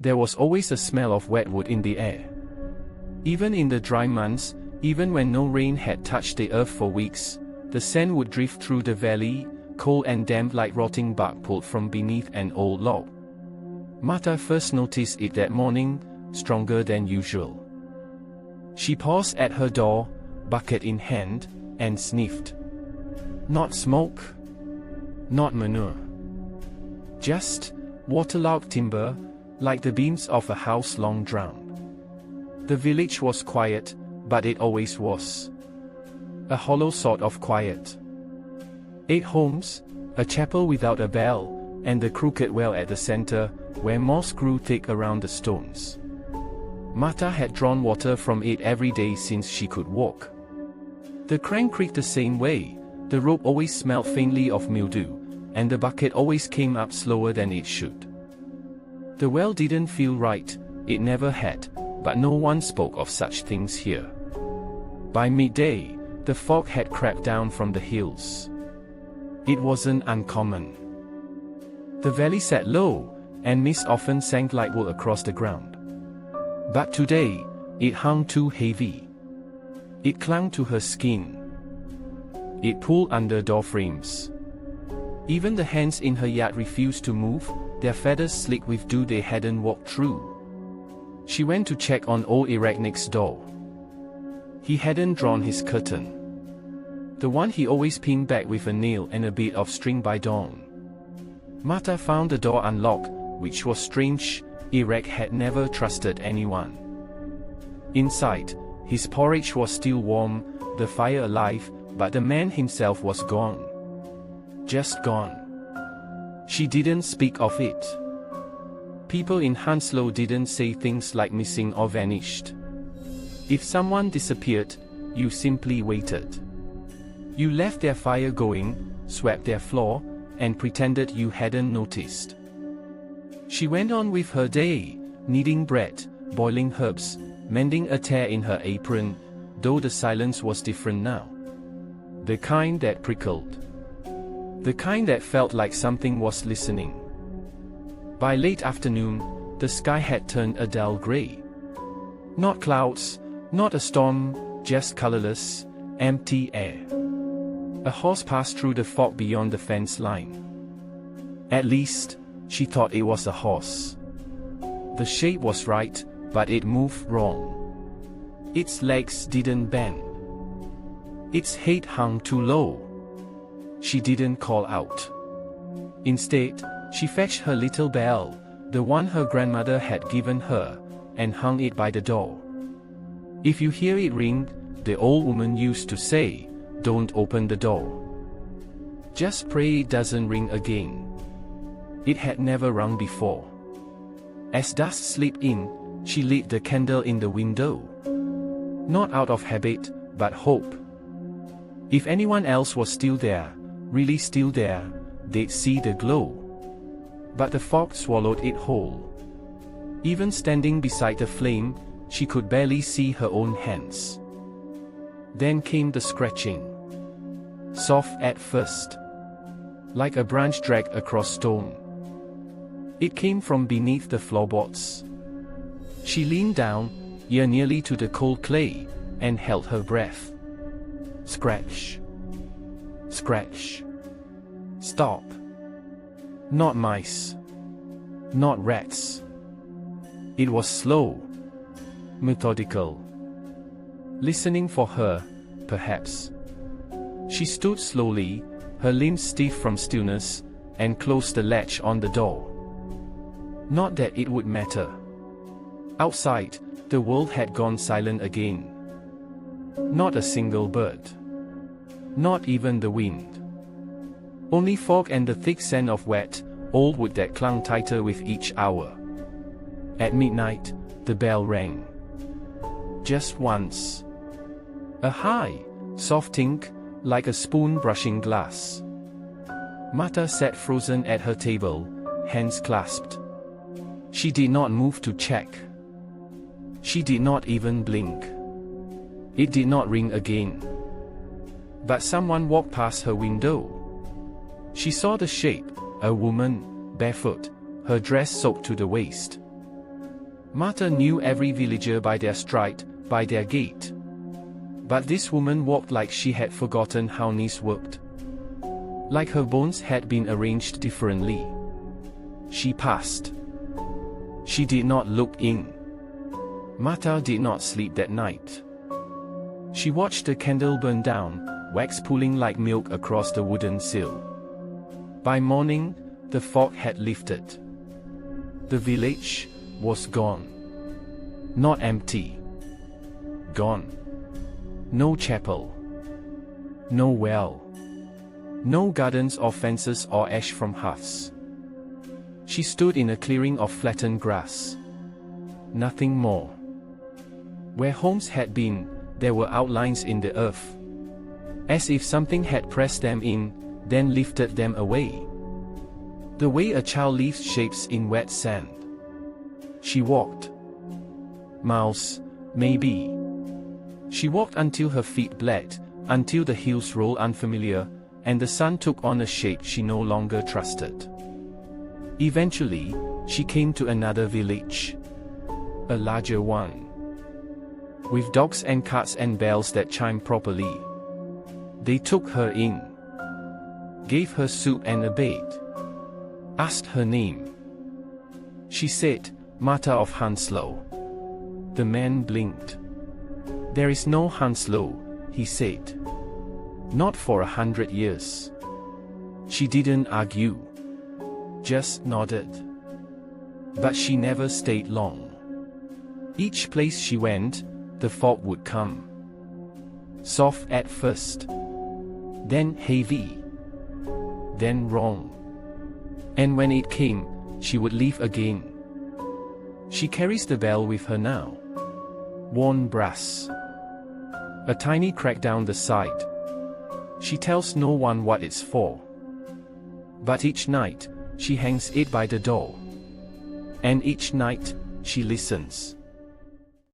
There was always a smell of wet wood in the air. Even in the dry months, even when no rain had touched the earth for weeks, the scent would drift through the valley, cold and damp like rotting bark pulled from beneath an old log. Marta first noticed it that morning, stronger than usual. She paused at her door, bucket in hand, and sniffed. Not smoke. Not manure. Just waterlogged timber, like the beams of a house long drowned. The village was quiet, but it always was. A hollow sort of quiet. 8 homes, a chapel without a bell, and the crooked well at the center, where moss grew thick around the stones. Marta had drawn water from it every day since she could walk. The crank creaked the same way, the rope always smelled faintly of mildew, and the bucket always came up slower than it should. The well didn't feel right, it never had, but no one spoke of such things here. By midday, the fog had crept down from the hills. It wasn't uncommon. The valley sat low, and mist often sank like wool across the ground. But today, it hung too heavy. It clung to her skin. It pulled under door frames. Even the hens in her yard refused to move, their feathers slick with dew they hadn't walked through. She went to check on old Eric next door. He hadn't drawn his curtain. The one he always pinned back with a nail and a bit of string by dawn. Marta found the door unlocked, which was strange. Eric had never trusted anyone. Inside, his porridge was still warm, the fire alive, but the man himself was gone. Just gone. She didn't speak of it. People in Harnslow didn't say things like missing or vanished. If someone disappeared, you simply waited. You left their fire going, swept their floor, and pretended you hadn't noticed. She went on with her day, kneading bread, boiling herbs, mending a tear in her apron, though the silence was different now. The kind that prickled. The kind that felt like something was listening. By late afternoon, the sky had turned a dull gray. Not clouds, not a storm, just colorless, empty air. A horse passed through the fog beyond the fence line. At least, she thought it was a horse. The shape was right, but it moved wrong. Its legs didn't bend. Its head hung too low. She didn't call out. Instead, she fetched her little bell, the one her grandmother had given her, and hung it by the door. If you hear it ring, the old woman used to say, don't open the door. Just pray it doesn't ring again. It had never rung before. As dusk slipped in, she lit the candle in the window. Not out of habit, but hope. If anyone else was still there, really still there, they'd see the glow. But the fog swallowed it whole. Even standing beside the flame, she could barely see her own hands. Then came the scratching. Soft at first. Like a branch dragged across stone. It came from beneath the floorboards. She leaned down, ear nearly to the cold clay, and held her breath. Scratch. Scratch. Stop. Not mice. Not rats. It was slow. Methodical. Listening for her, perhaps. She stood slowly, her limbs stiff from stillness, and closed the latch on the door. Not that it would matter. Outside, the world had gone silent again. Not a single bird. Not even the wind. Only fog and the thick scent of wet, old wood that clung tighter with each hour. At midnight, the bell rang. Just once. A high, soft tink, like a spoon brushing glass. Marta sat frozen at her table, hands clasped. She did not move to check. She did not even blink. It did not ring again. But someone walked past her window. She saw the shape, a woman, barefoot, her dress soaked to the waist. Marta knew every villager by their stride, by their gait. But this woman walked like she had forgotten how knees worked. Like her bones had been arranged differently. She passed. She did not look in. Marta did not sleep that night. She watched the candle burn down, wax pooling like milk across the wooden sill. By morning, the fog had lifted. The village was gone. Not empty. Gone. No chapel. No well. No gardens or fences or ash from hearths. She stood in a clearing of flattened grass. Nothing more. Where homes had been, there were outlines in the earth. As if something had pressed them in, then lifted them away. The way a child leaves shapes in wet sand. She walked. Miles, maybe. She walked until her feet bled, until the hills rolled unfamiliar, and the sun took on a shape she no longer trusted. Eventually, she came to another village. A larger one. With dogs and carts and bells that chimed properly. They took her in. Gave her soup and a bed. Asked her name. She said, Marta of Harnslow. The man blinked. There is no Harnslow, he said. Not for 100 years. She didn't argue. Just nodded. But she never stayed long. Each place she went, the fog would come. Soft at first. Then heavy. Then wrong. And when it came, she would leave again. She carries the bell with her now. Worn brass. A tiny crack down the side. She tells no one what it's for. But each night, she hangs it by the door. And each night, she listens.